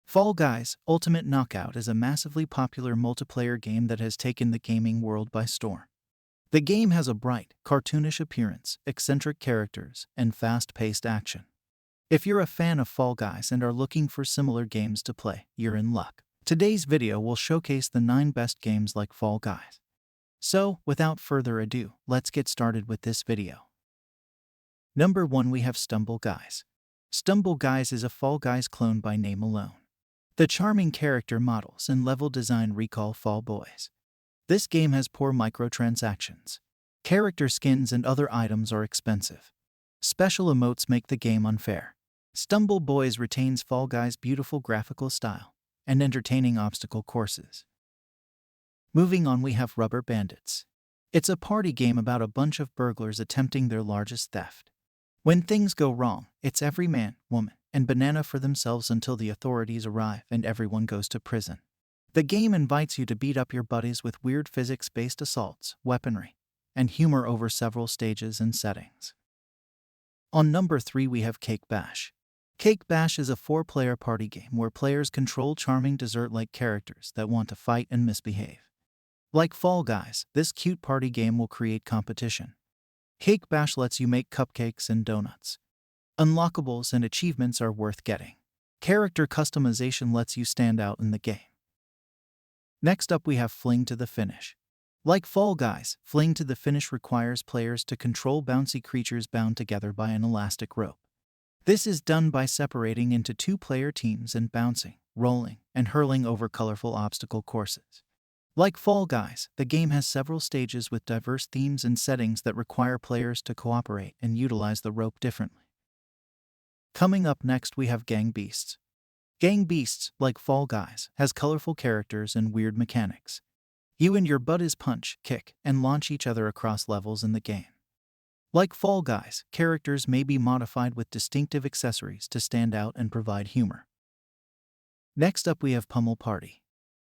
Fall Guys Ultimate Knockout is a massively popular multiplayer game that has taken the gaming world by storm. The game has a bright, cartoonish appearance, eccentric characters, and fast-paced action. If you're a fan of Fall Guys and are looking for similar games to play, you're in luck. Today's video will showcase the 9 best games like Fall Guys. So, without further ado, let's get started with this video. Number 1, we have Stumble Guys. Stumble Guys is a Fall Guys clone by name alone. The charming character models and level design recall Fall Boys. This game has poor microtransactions. Character skins and other items are expensive. Special emotes make the game unfair. Stumble Boys retains Fall Guys' beautiful graphical style and entertaining obstacle courses. Moving on, we have Rubber Bandits. It's a party game about a bunch of burglars attempting their largest theft. When things go wrong, it's every man, woman, and banana for themselves until the authorities arrive and everyone goes to prison. The game invites you to beat up your buddies with weird physics-based assaults, weaponry, and humor over several stages and settings. On number 3, we have Cake Bash. Cake Bash is a 4-player party game where players control charming dessert-like characters that want to fight and misbehave. Like Fall Guys, this cute party game will create competition. Cake Bash lets you make cupcakes and donuts. Unlockables and achievements are worth getting. Character customization lets you stand out in the game. Next up, we have Fling to the Finish. Like Fall Guys, Fling to the Finish requires players to control bouncy creatures bound together by an elastic rope. This is done by separating into 2-player teams and bouncing, rolling, and hurling over colorful obstacle courses. Like Fall Guys, the game has several stages with diverse themes and settings that require players to cooperate and utilize the rope differently. Coming up next, we have Gang Beasts. Gang Beasts, like Fall Guys, has colorful characters and weird mechanics. You and your buddies punch, kick, and launch each other across levels in the game. Like Fall Guys, characters may be modified with distinctive accessories to stand out and provide humor. Next up, we have Pummel Party.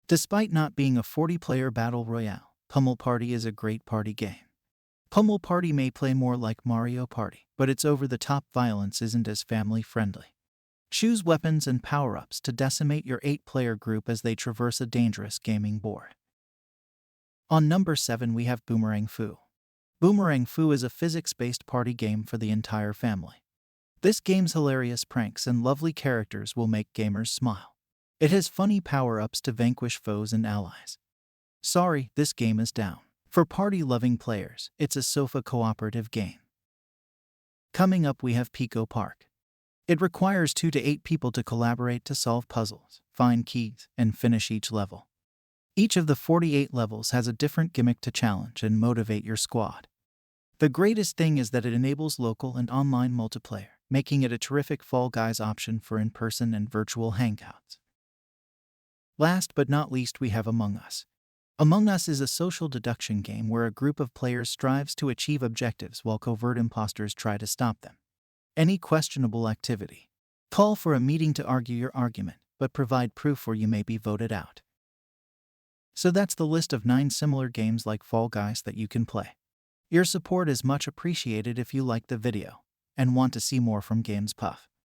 Despite not being a 40-player battle royale, Pummel Party is a great party game. Pummel Party may play more like Mario Party, but its over-the-top violence isn't as family-friendly. Choose weapons and power-ups to decimate your 8-player group as they traverse a dangerous gaming board. On number 7, we have Boomerang Fu. Boomerang Fu is a physics-based party game for the entire family. This game's hilarious pranks and lovely characters will make gamers smile. It has funny power-ups to vanquish foes and allies. Sorry, this game is down. For party-loving players, it's a sofa cooperative game. Coming up, we have Pico Park. It requires 2 to 8 people to collaborate to solve puzzles, find keys, and finish each level. Each of the 48 levels has a different gimmick to challenge and motivate your squad. The greatest thing is that it enables local and online multiplayer, making it a terrific Fall Guys option for in-person and virtual hangouts. Last but not least, we have Among Us. Among Us is a social deduction game where a group of players strives to achieve objectives while covert imposters try to stop them. Any questionable activity. Call for a meeting to argue your argument, but provide proof or you may be voted out. So that's the list of 9 similar games like Fall Guys that you can play. Your support is much appreciated if you like the video and want to see more from Games Puff.